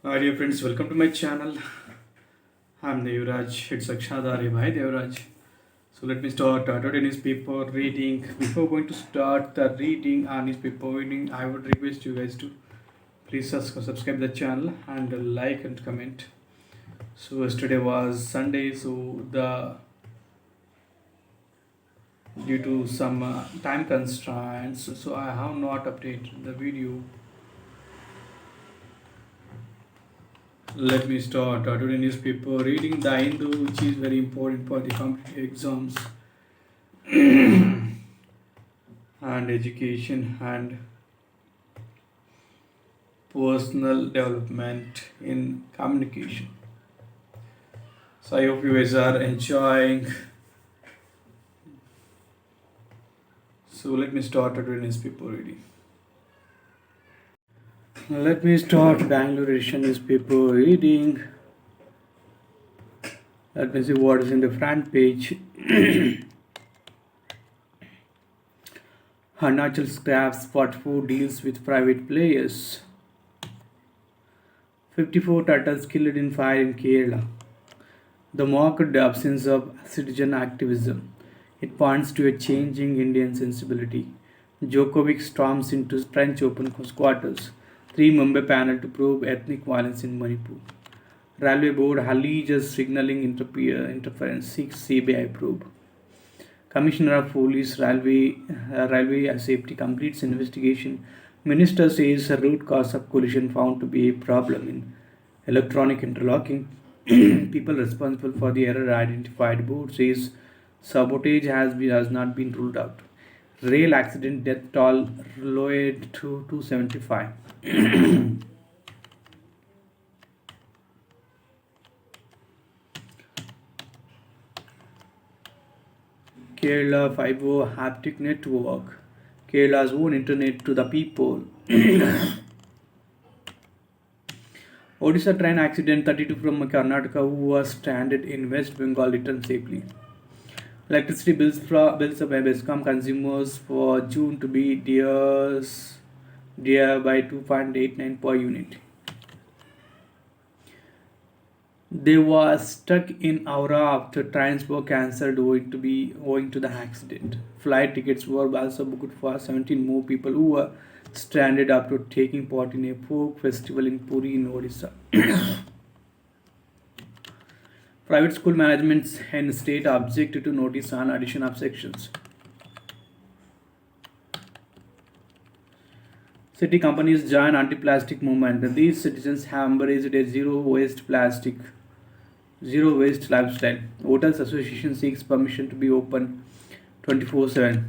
Hi dear friends, welcome to my channel. I'm Devraj. It's Akshadari Bhai Devraj. So let me start today newspaper reading. Before going to start the reading and newspaper reading, I would request you guys to please subscribe the channel and like and comment. So yesterday was Sunday, so the due to some time constraints, so I have not updated the video. Let me start today newspaper reading the Hindu, which is very important for the competitive exams and education and personal development in communication. So I hope you guys are enjoying. So let me start today newspaper reading. Let me start Bangalore edition newspaper reading. Let me see what is in the front page. Arunachal scraps 44 deals with private players. 54 turtles killed in fire in Kerala. The mocked absence of citizen activism. It points to a changing Indian sensibility. Djokovic storms into French Open quarters. Three Mumbai panel to probe ethnic violence in Manipur. Railway board alleges signaling interference seeks CBI probe. Commissioner of Police Railway Safety completes investigation. Minister says the root cause of collision found to be a problem in electronic interlocking. People responsible for the error identified. Board says sabotage has not been ruled out. Rail accident death toll lowered to 275. Kerala Fiber Haptic Network. Kerala's own internet to the people. Odisha train accident, 32 from Karnataka who was stranded in West Bengal returned safely. Electricity bills of Bescom consumers for June to be dear by 2.89 per unit. They were stuck in Aura after trains were cancelled owing to the accident. Flight tickets were also booked for 17 more people who were stranded after taking part in a folk festival in Puri in Odisha. Private school managements and state objected to notice on addition of sections. City companies join anti-plastic movement. These citizens have embraced a zero waste lifestyle. Hotels Association seeks permission to be open 24/7.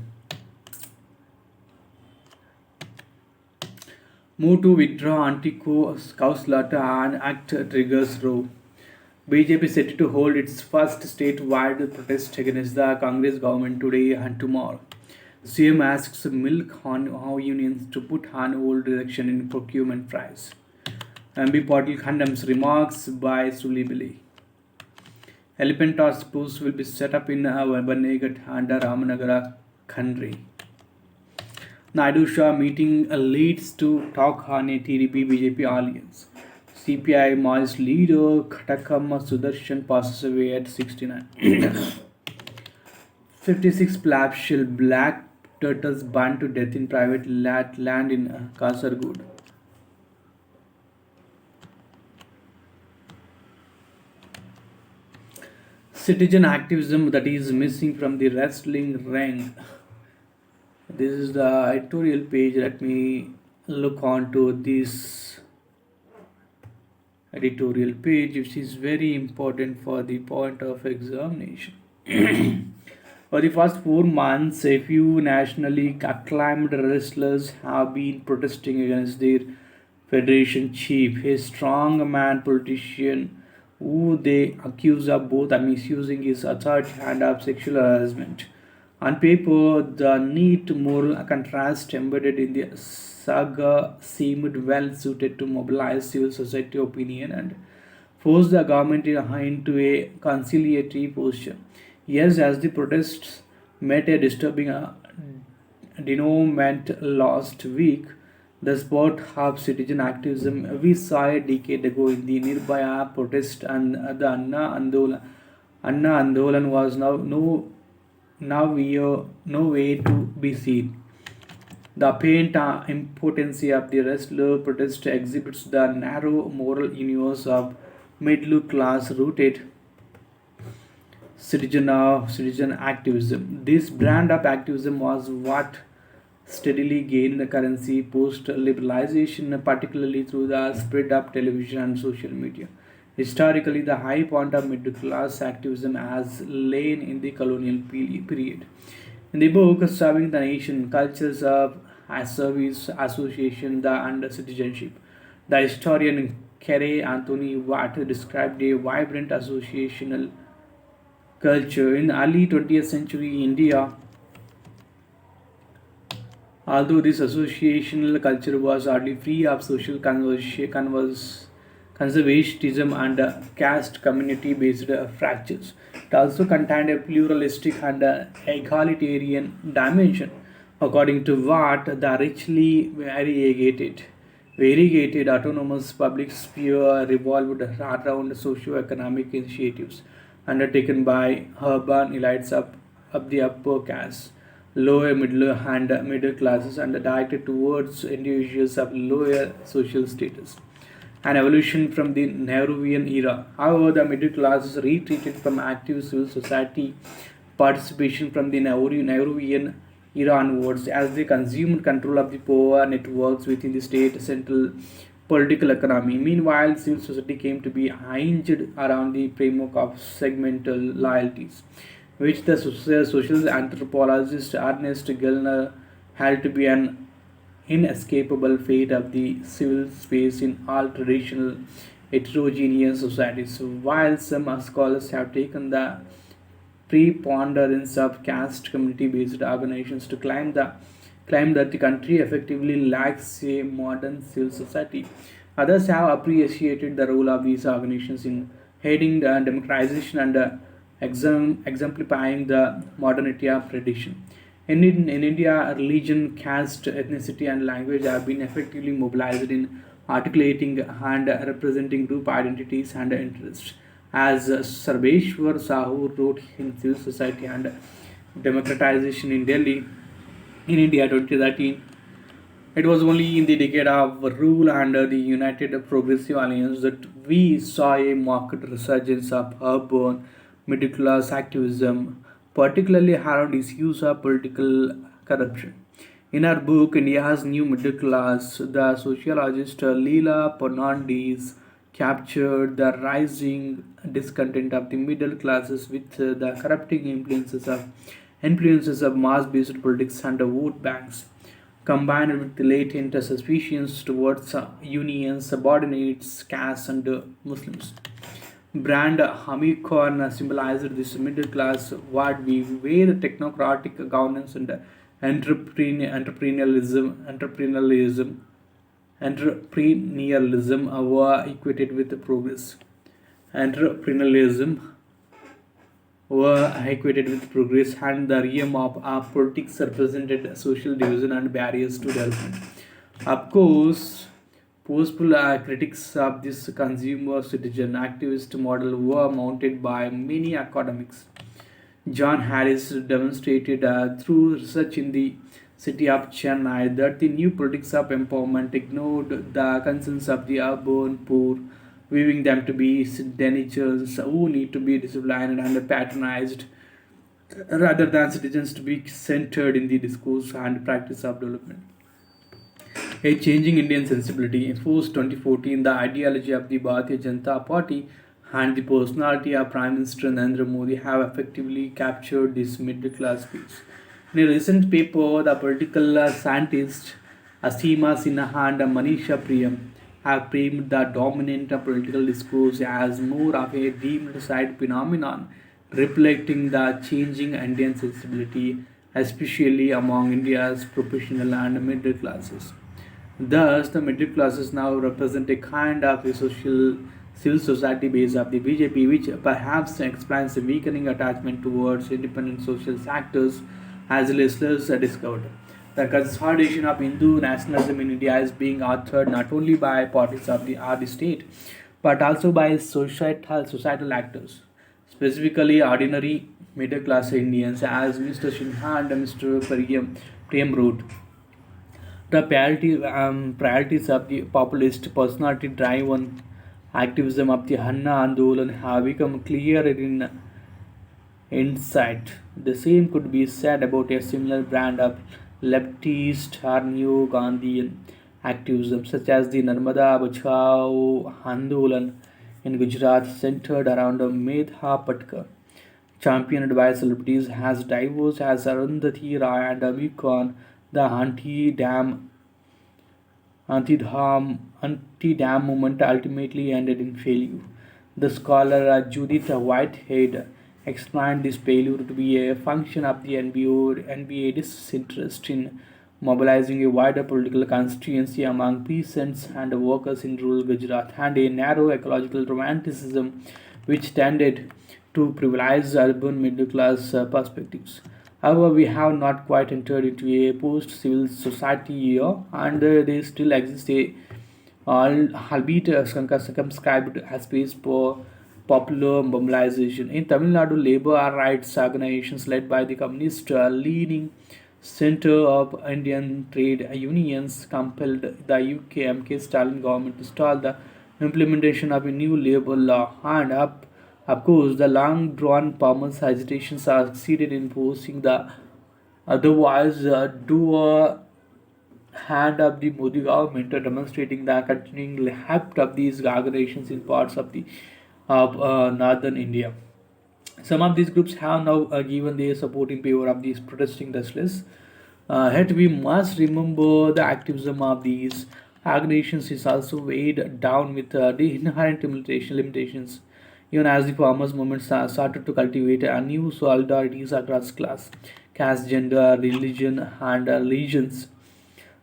Move to withdraw anti-cow slaughter and act triggers row. BJP set to hold its first statewide protest against the Congress government today and tomorrow. CM asks milk unions to put on hold reduction in procurement price. MB Patil condemns remarks by Sulibili. Elephant task force will be set up in Bannegat and Ramanagara Khandri. Naidu Shah meeting leads to talk on a TDP BJP alliance. CPI Maoist leader Khatakam Sudarshan passes away at 69. 56 plapshell black turtles burned to death in private land in Kasargod. Citizen activism that is missing from the wrestling ring. This is the editorial page. Let me look on to this editorial page, which is very important for the point of examination. For the first 4 months, a few nationally acclaimed wrestlers have been protesting against their federation chief, a strong-man politician who they accuse of both misusing his authority and of sexual harassment. On paper, the neat moral contrast embedded in the saga seemed well suited to mobilize civil society opinion and force the government into a conciliatory position. Yes, as the protests met a disturbing denouement last week, The sport of citizen activism we saw a decade ago in the Nirbhaya protest and the Anna Andolan was no way to be seen. The apparent impotency of the wrestler protest exhibits the narrow moral universe of middle class rooted citizen activism. This brand of activism was what steadily gained the currency post liberalization, particularly through the spread of television and social media. Historically, the high point of middle class activism has lain in the colonial period. In the book Serving the Nation, Cultures of Service, Association and Citizenship, the historian Kerry Anthony Watt described a vibrant associational culture in early 20th century India. Although this associational culture was hardly free of social conservatism and caste community based fractures, it also contained a pluralistic and egalitarian dimension. According to Watt, the richly variegated autonomous public sphere revolved around socio-economic initiatives undertaken by urban elites of the upper caste, lower middle and middle classes, and directed towards individuals of lower social status. An evolution from the Nehruvian era. However, the middle classes retreated from active civil society participation from the Nehruvian era onwards as they consumed control of the power networks within the state central political economy. Meanwhile, civil society came to be hinged around the framework of segmental loyalties, which the social anthropologist Ernest Gellner held to be an inescapable fate of the civil space in all traditional heterogeneous societies. So while some scholars have taken the preponderance of caste community based organizations to claim that the country effectively lacks a modern civil society. Others have appreciated the role of these organizations in aiding the democratization and exemplifying the modernity of tradition. In India, religion, caste, ethnicity, and language have been effectively mobilized in articulating and representing group identities and interests. As Sarbeshwar Sahu wrote in Civil Society and Democratization in Delhi in India 2013, it was only in the decade of rule under the United Progressive Alliance that we saw a marked resurgence of urban middle class activism, particularly around issues of political corruption. In her book India's New Middle Class, the sociologist Leela Fernandez captured the rising discontent of the middle classes with the corrupting influences of mass-based politics and vote banks, combined with the latent suspicions towards unions, subordinates, castes, and Muslims. Brand Hamikon symbolized this middle class worldview where technocratic governance and entrepreneurialism were equated with progress. Entrepreneurialism were equated with progress, and the realm of politics represented social division and barriers to development. Of course, forceful critics of this consumer citizen activist model were mounted by many academics. John Harris demonstrated through research in the city of Chennai that the new politics of empowerment ignored the concerns of the urban poor, viewing them to be denizens who need to be disciplined and patronized rather than citizens to be centered in the discourse and practice of development. A changing Indian sensibility. Post 2014, the ideology of the Bharatiya Janata Party and the personality of Prime Minister Narendra Modi have effectively captured this middle class space. In a recent paper, the political scientists Asima Sinha and Manisha Priyam have framed the dominant political discourse as more of a deemed side phenomenon, reflecting the changing Indian sensibility, especially among India's professional and middle classes. Thus, the middle classes now represent a kind of a civil society base of the BJP, which perhaps explains the weakening attachment towards independent social actors as listeners discovered. The consolidation of Hindu nationalism in India is being authored not only by parties of the state, but also by societal actors, specifically ordinary middle class Indians, as Mr. Sinha and Mr. Prem wrote. The priorities of the populist personality driven activism of the Hanna Andolan have become clear in insight. The same could be said about a similar brand of leftist or neo Gandhian activism, such as the Narmada Bachao Andolan in Gujarat, centered around Medha Patkar, championed by celebrities as diverse as Arundhati Roy and Amir Khan. The anti-dam movement ultimately ended in failure. The scholar Judith Whitehead explained this failure to be a function of the NBA disinterest in mobilizing a wider political constituency among peasants and workers in rural Gujarat, and a narrow ecological romanticism which tended to privilege urban middle class perspectives. However, we have not quite entered into a post civil society era, and there still exists a albeit circumscribed space for popular mobilization. In Tamil Nadu, labor rights organizations led by the communist leaning center of Indian trade unions compelled the UK MK Stalin government to stall the implementation of a new labor law, and of course, the long drawn farmers' agitations succeeded in forcing the otherwise do hand of the Modi government, demonstrating the continuing heft of these organizations in parts of the of northern India. Some of these groups have now given their support in favor of these protesting industrialists. Yet we must remember the activism of these organizations is also weighed down with the inherent limitations. Even as the farmers' movement started to cultivate a new solidarities across class, caste, gender, religion, and religions.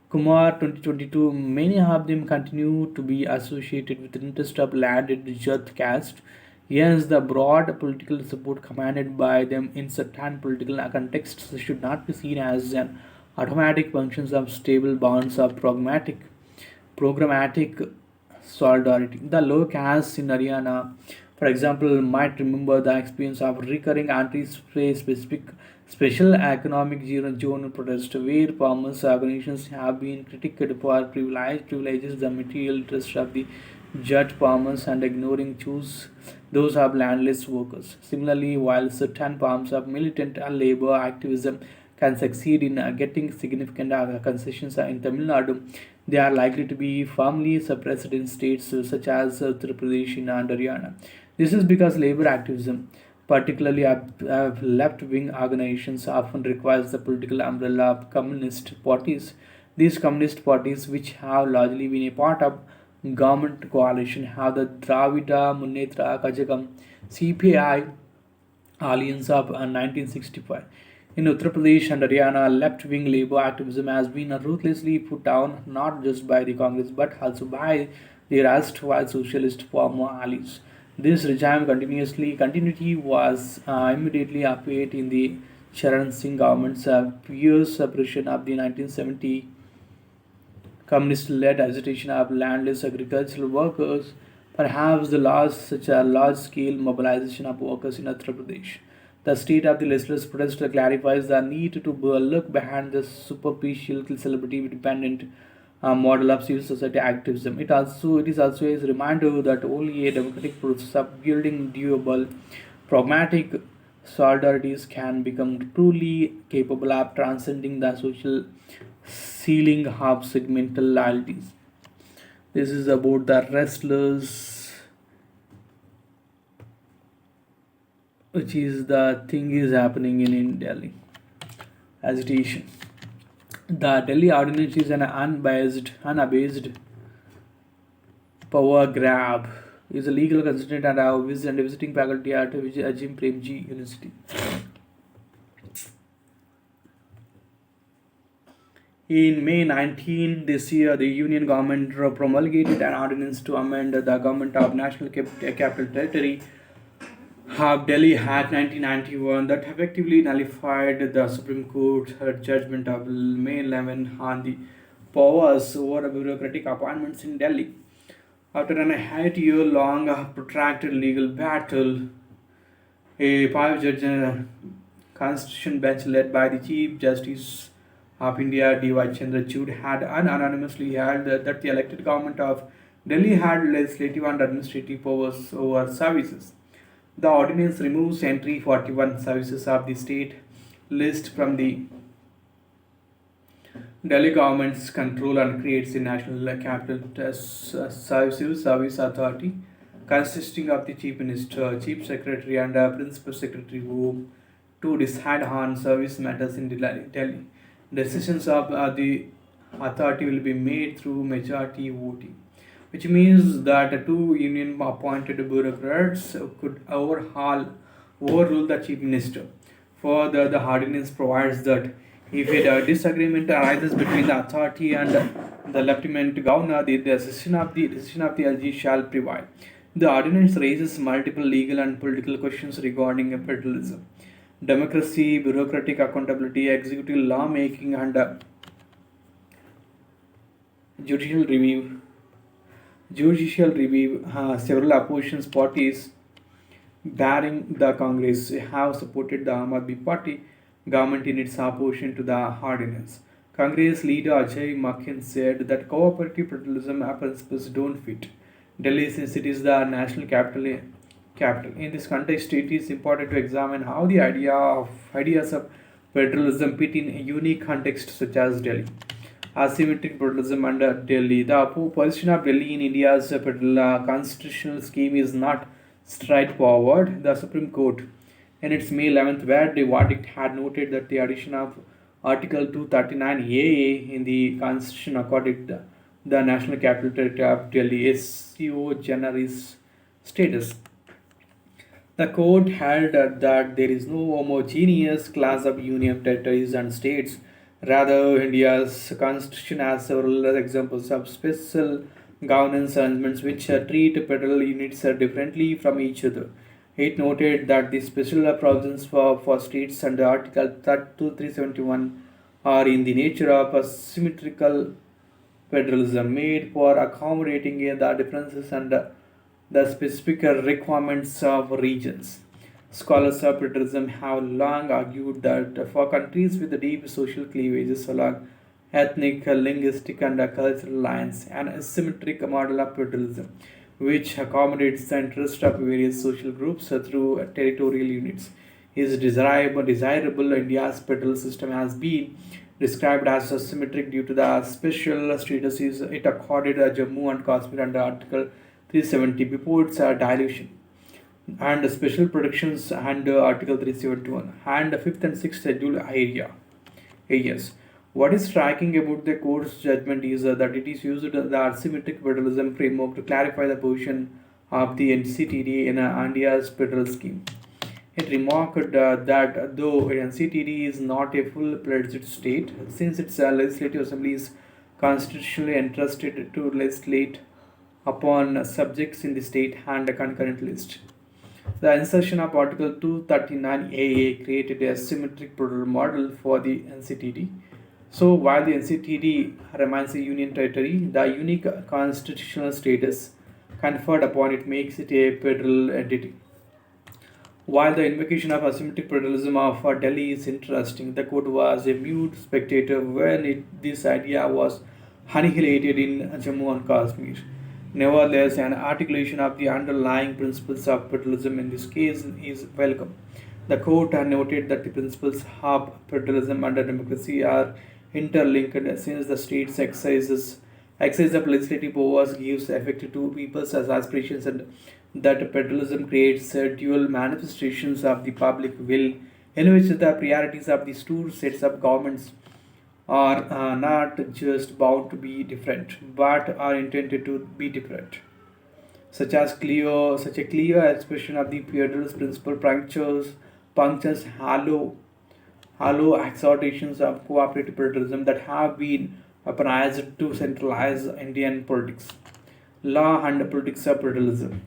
Kumar 2022, many of them continue to be associated with the interest of landed Jat caste. Hence, the broad political support commanded by them in certain political contexts should not be seen as an automatic function of stable bonds of programmatic solidarity. The low caste in Haryana, for example, might remember the experience of recurring anti-specific special economic zone protest where farmers organizations have been critiqued for privileges the material interests of the jut farmers and ignoring choose those of landless workers. Similarly, while certain forms of militant labor activism can succeed in getting significant concessions in Tamil Nadu, they are likely to be firmly suppressed in states such as Uttar Pradesh and Haryana. This is because labor activism, particularly of left-wing organizations, often requires the political umbrella of communist parties. These communist parties, which have largely been a part of government coalition, have the Dravida Munnetra Kazhagam (CPI) alliance of 1965. In Uttar Pradesh and Haryana, left wing labor activism has been ruthlessly put down not just by the Congress but also by the erstwhile socialist former allies. This regime continuity was immediately apparent in the Charan Singh government's fierce suppression of the 1970 communist-led agitation of landless agricultural workers, perhaps the last such a large-scale mobilization of workers in Uttar Pradesh. The state of the listless protest clarifies the need to look behind the superficial celebrity-dependent model of civil society activism. It is also a reminder that only a democratic process of building durable, pragmatic solidarities can become truly capable of transcending the social ceiling of segmental loyalties. This is about the wrestlers, which is the thing is happening in Delhi. Agitation. The Delhi Ordinance is an unabased power grab. Is a legal consultant and a visiting faculty at Ajim Premji University. In May 19 this year, the Union government promulgated an ordinance to amend the Government of National Capital Territory Delhi Act 1991 that effectively nullified the Supreme Court's judgment of May 11 on the powers over bureaucratic appointments in Delhi. After an 8 year long protracted legal battle, a five-judge constitution bench led by the Chief Justice of India, D.Y. Chandrachud, had unanimously held that the elected government of Delhi had legislative and administrative powers over services. The ordinance removes entry 41 services of the state list from the Delhi government's control and creates a national capital civil service authority consisting of the chief minister, chief secretary, and a principal secretary who to decide on service matters in Delhi. Decisions of the authority will be made through majority voting, which means that two union appointed bureaucrats could overrule the chief minister. Further, the ordinance provides that if a disagreement arises between the authority and the lieutenant governor, the decision of the LG shall prevail. The ordinance raises multiple legal and political questions regarding federalism, democracy, bureaucratic accountability, executive lawmaking, and judicial review. Several opposition parties, barring the Congress, have supported the Aam Aadmi Party government in its opposition to the ordinance. Congress leader Ajay Makin said that cooperative federalism principles don't fit Delhi since it is the national capital. In this context, it is important to examine how the ideas of federalism fit in a unique context such as Delhi. Asymmetric federalism under Delhi. The position of Delhi in India's federal constitutional scheme is not straightforward. The Supreme Court, in its May 11th verdict, had noted that the addition of Article 239AA in the Constitution accorded the National Capital Territory of Delhi SCO generis status. The court held that there is no homogeneous class of union territories and states. Rather, India's constitution has several examples of special governance arrangements which treat federal units differently from each other. It noted that the special provisions for states under Article 371 are in the nature of a symmetrical federalism made for accommodating the differences and the specific requirements of regions. Scholars of federalism have long argued that for countries with deep social cleavages along ethnic, linguistic, and cultural lines, an asymmetric model of federalism, which accommodates the interests of various social groups through territorial units, is desirable. India's federal system has been described as asymmetric due to the special status it accorded Jammu and Kashmir under Article 370 before its dilution, and special protections under Article 371 and the 5th and 6th schedule areas. What is striking about the court's judgment is that it is used the asymmetric federalism framework to clarify the position of the NCTD in India's federal scheme. It remarked that though NCTD is not a full-fledged state, since its legislative assembly is constitutionally entrusted to legislate upon subjects in the state and a concurrent list. The insertion of Article 239AA created a symmetric federal model for the NCTD. So, while the NCTD remains a union territory, the unique constitutional status conferred upon it makes it a federal entity. While the invocation of asymmetric federalism of Delhi is interesting, the court was a mute spectator when this idea was annihilated in Jammu and Kashmir. Nevertheless, an articulation of the underlying principles of federalism in this case is welcome. The court noted that the principles of federalism and democracy are interlinked since the state's exercise of legislative powers gives effect to people's aspirations and that federalism creates dual manifestations of the public will in which the priorities of these two sets of governments are not just bound to be different but are intended to be different, such a clear expression of the federalist principle punctures hollow exhortations of cooperative federalism that have been weaponized to centralize Indian politics, law, and politics of federalism.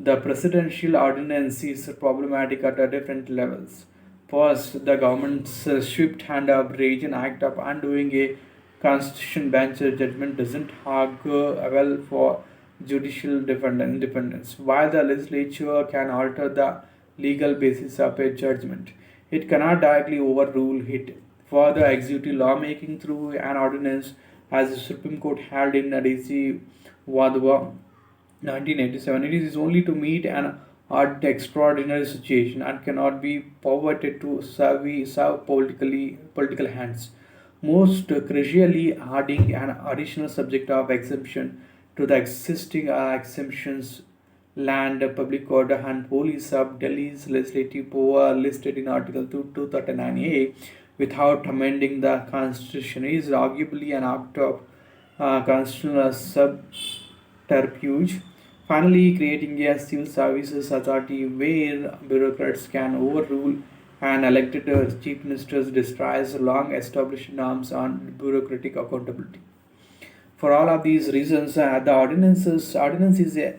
The presidential ordinance is problematic at different levels. First, the government's swift hand abrasion act of undoing a constitution bench judgment doesn't augur well for judicial independence. While the legislature can alter the legal basis of a judgment, it cannot directly overrule it. Further, executive lawmaking through an ordinance, as the Supreme Court held in DC Wadhwa 1987, it is only to meet an odd extraordinary situation and cannot be perverted to serve political hands. Most crucially, adding an additional subject of exemption to the existing exemptions land, public order, and police of Delhi's legislative power listed in Article 239A without amending the constitution is arguably an act of constitutional subterfuge. Finally, creating a civil services authority where bureaucrats can overrule an elected chief minister destroys long established norms on bureaucratic accountability. For all of these reasons, the ordinance is a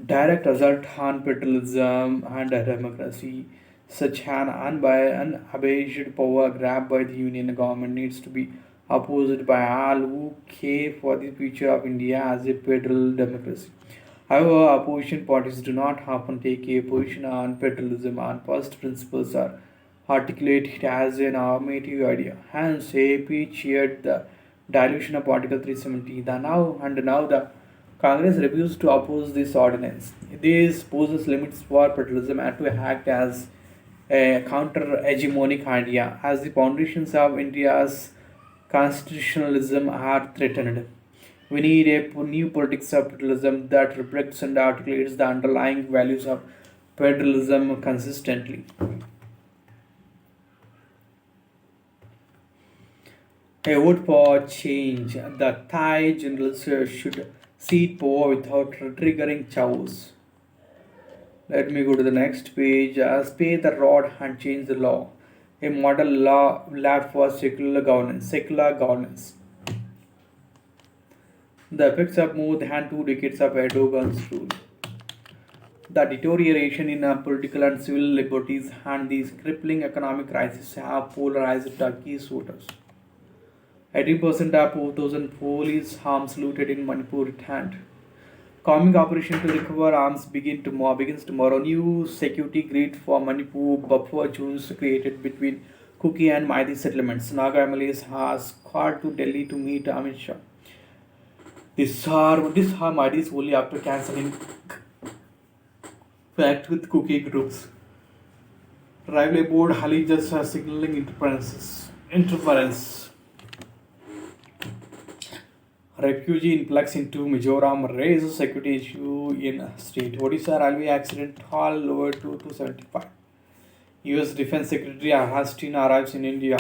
direct assault on federalism and democracy. Such an unabashed power grab by the union government needs to be opposed by all who care for the future of India as a federal democracy. However, opposition parties do not often take a position on federalism on first principles or articulate it as a normative idea. Hence, AP cheered the dilution of Article 370. Now the Congress refused to oppose this ordinance. This poses limits for federalism and to act as a counter-hegemonic idea, as the foundations of India's constitutionalism are threatened. We need a new politics of federalism that reflects and articulates the underlying values of federalism consistently. A vote for change. The Thai generals should cede power without triggering chaos. Let me go to the next page. Spay the rod and change the law. A model law lab for secular governance. Secular governance. The effects of more than 2 decades of Erdogan's rule. The deterioration in political and civil liberties and the crippling economic crisis have polarized Turkey's voters. 18% of 4,000 police arms looted in Manipur returned. Calming operation to recover arms begins tomorrow. New security grid for Manipur buffer zones created between Kuki and Maiti settlements. Naga MLAs has called to Delhi to meet Amit Shah. This harm ideas only after cancelling pact with Kuki groups. Railway board alleges signaling interference. Refugee influx into Mizoram raises security issue in state. Odisha railway accident all lowered to 275. US Defense Secretary Austin arrives in India.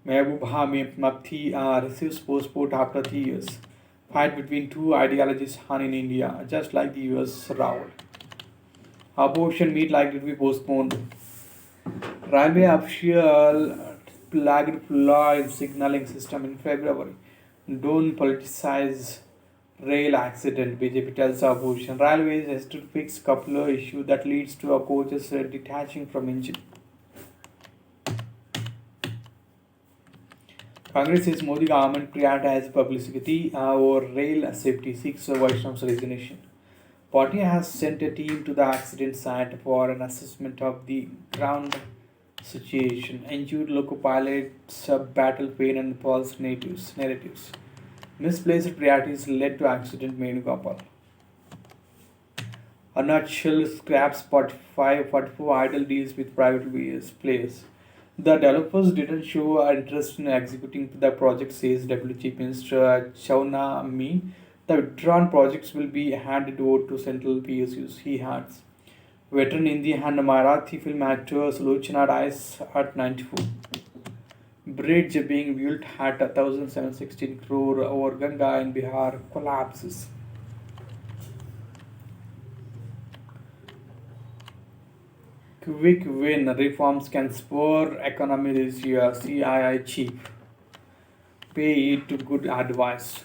Mehbooba Mufti receives passport after 3 years. Fight between two ideologies on in India, just like the US Raul. Abortion meet likely to be postponed. Railway official flagged flaw in signaling system in February. Don't politicize rail accident, BJP tells opposition. Railways has to fix coupler issue that leads to a coaches detaching from engine. Congress says Modi government prioritizes publicity over rail safety, seeks Vaishnav's resignation. Party has sent a team to the accident site for an assessment of the ground situation. Injured loco pilots battle pain and false narratives. Misplaced priorities led to accident, Venugopal. Arunachal scraps 44 idle deals with private players. The developers didn't show interest in executing the project, says Deputy Chief Minister Chauna Me. The withdrawn projects will be handed over to central PSUs, he adds. Veteran Hindi and Marathi film actor Sulochana dies at 94. Bridge being built at 1,716 crore over Ganga in Bihar collapses. Quick win. Reforms can spur economy this year. CII chief. Pay it to good advice.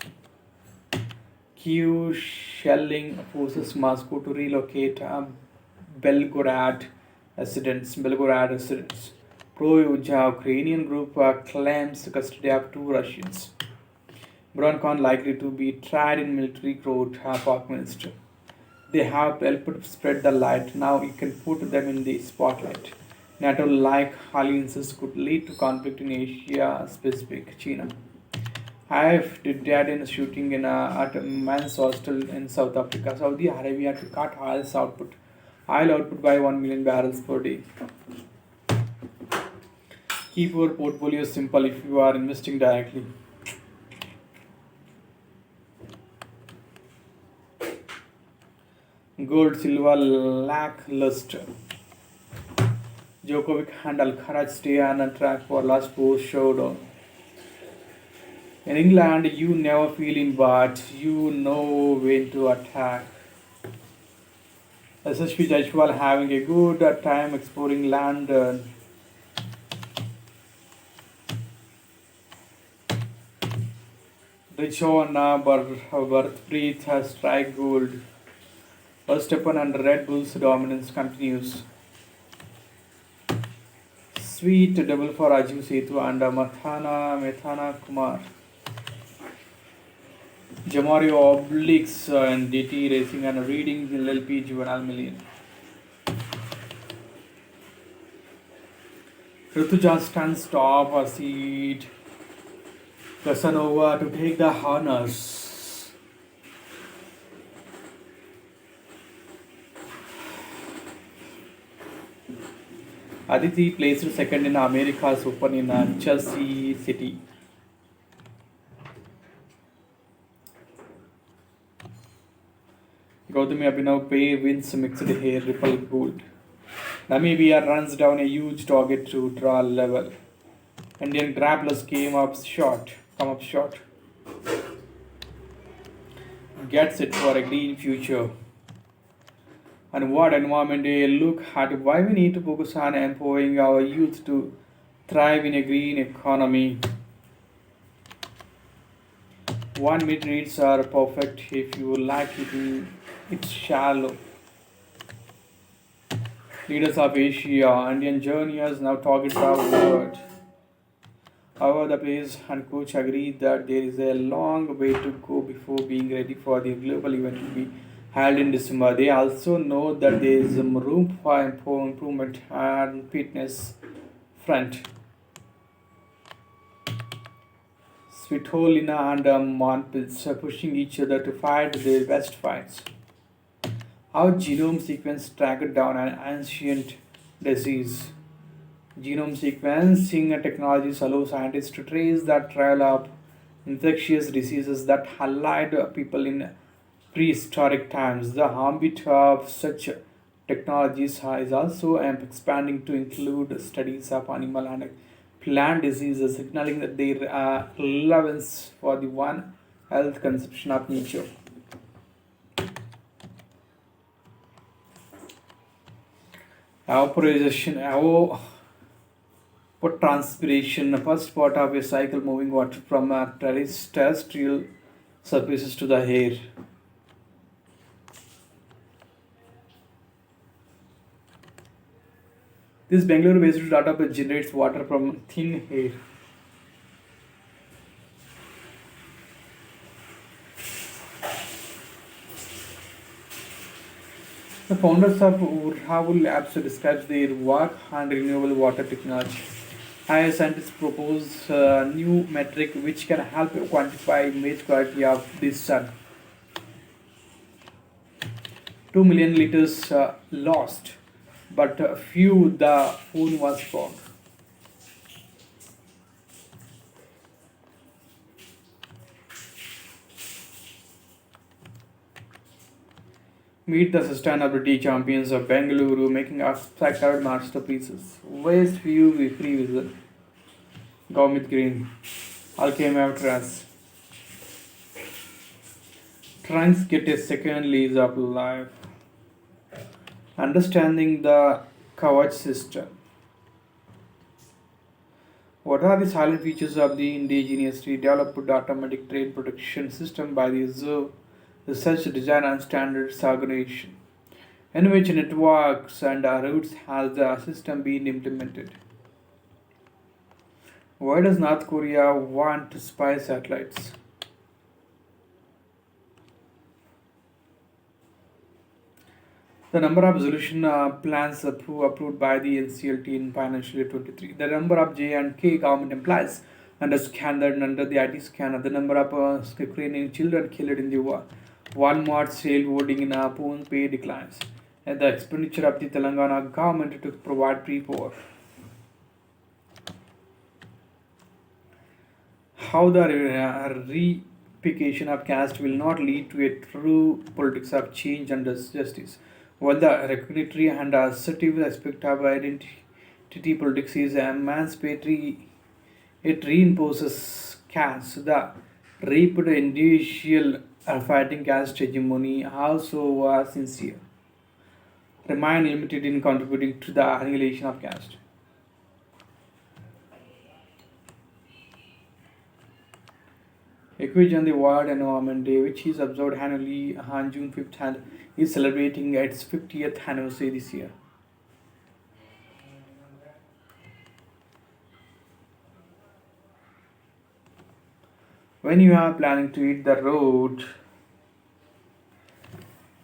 Q shelling forces Moscow to relocate Belgorod residents. Pro-Ukrainian group claims custody of two Russians. Broncon likely to be tried in military court, Park Minister. They have helped spread the light. Now you can put them in the spotlight. NATO-like alliances could lead to conflict in Asia Pacific, China. I've did that in a shooting at a men's hostel in South Africa. Saudi Arabia to cut oil output by 1 million barrels per day. Keep your portfolio simple if you are investing directly. Gold, silver, lackluster. Djokovic and Alcaraz stay on a track for last post showdown. In England, you never feel in but you know when to attack. SSP Jaiswal having a good time exploring London. Richona Birthpreet has strike gold. Verstappen and Red Bull's dominance continues. Sweet double for Raju Setu and Methana Kumar. Jamario Obliques and DT Racing and reading LLP Juvenile Million. Rituja stands top a seat. Casanova to take the honors. Aditi placed second in America's Open in Chelsea City. Gautami Abhinav Pay wins mixed hair ripple gold. Namibia runs down a huge target to draw level. Indian grapplers come up short. Gets it for a green future. And what environment a look at why we need to focus on empowering our youth to thrive in a green economy. 1 minute reads are perfect if you like it. It's shallow. Leaders of Asia, Indian journeyers now target the world. However, the players and coach agree that there is a long way to go before being ready for the global event to be held in December. They also know that there is room for improvement on fitness front. Svitolina and Monpils are pushing each other to fight their best fights. How genome sequence tracked down an ancient disease. Genome sequencing technologies allow scientists to trace the trail of infectious diseases that allied people in prehistoric times. The ambit of such technologies is also expanding to include studies of animal and plant diseases, signaling that their relevance for the One Health conception of nature. Evaporation, transpiration, the first part of a cycle moving water from terrestrial surfaces to the air. This Bangalore-based startup generates water from thin air. The founders of Urhavul Labs describes their work on renewable water technology. Higher scientists propose a new metric which can help quantify image quality of the sun. 2 million liters lost, but few the phone was found. Meet the sustainability champions of Bengaluru making abstracted masterpieces. Waste view with free vision. Gomit Green. Alchemy Trans. Trunks get a second lease of life. Understanding the Kavach system. What are the silent features of the indigenously developed automatic trade protection system by the research, design, and standards organization, in which networks and routes has the system been implemented. Why does North Korea want to spy satellites? The number of resolution plans approved by the NCLT in financial year 23. The number of J and K government employees under scan under the IT scanner. The number of Ukrainian children killed in the war. Walmart sale voting in Pune pay declines. And the expenditure of the Telangana government to provide pre-war. How the reification of caste will not lead to a true politics of change and justice. While the recognition and assertive aspect of identity politics is emancipatory, it reinforces caste. The raped individual fighting caste hegemony also was sincere, remain limited in contributing to the annihilation of caste. Equation the World Environment Day, which is observed annually on June 5th and is celebrating its 50th anniversary this year. When you are planning to hit the road,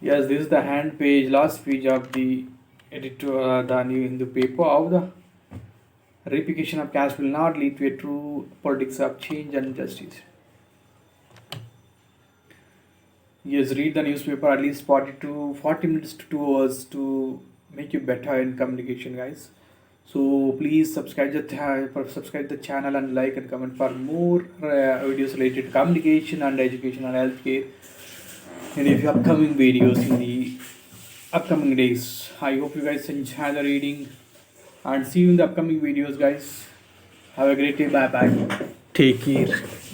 yes, this is the hand page, last page of the editor, the new in the paper of the replication of caste will not lead to a true politics of change and justice. Yes, read the newspaper at least 40 to 40 minutes to 2 hours to make you better in communication, guys. So please subscribe the channel and like and comment for more videos related to communication and education and healthcare in the upcoming videos in the upcoming days. I hope you guys enjoy the reading and see you in the upcoming videos, guys. Have a great day. Bye bye. Take care.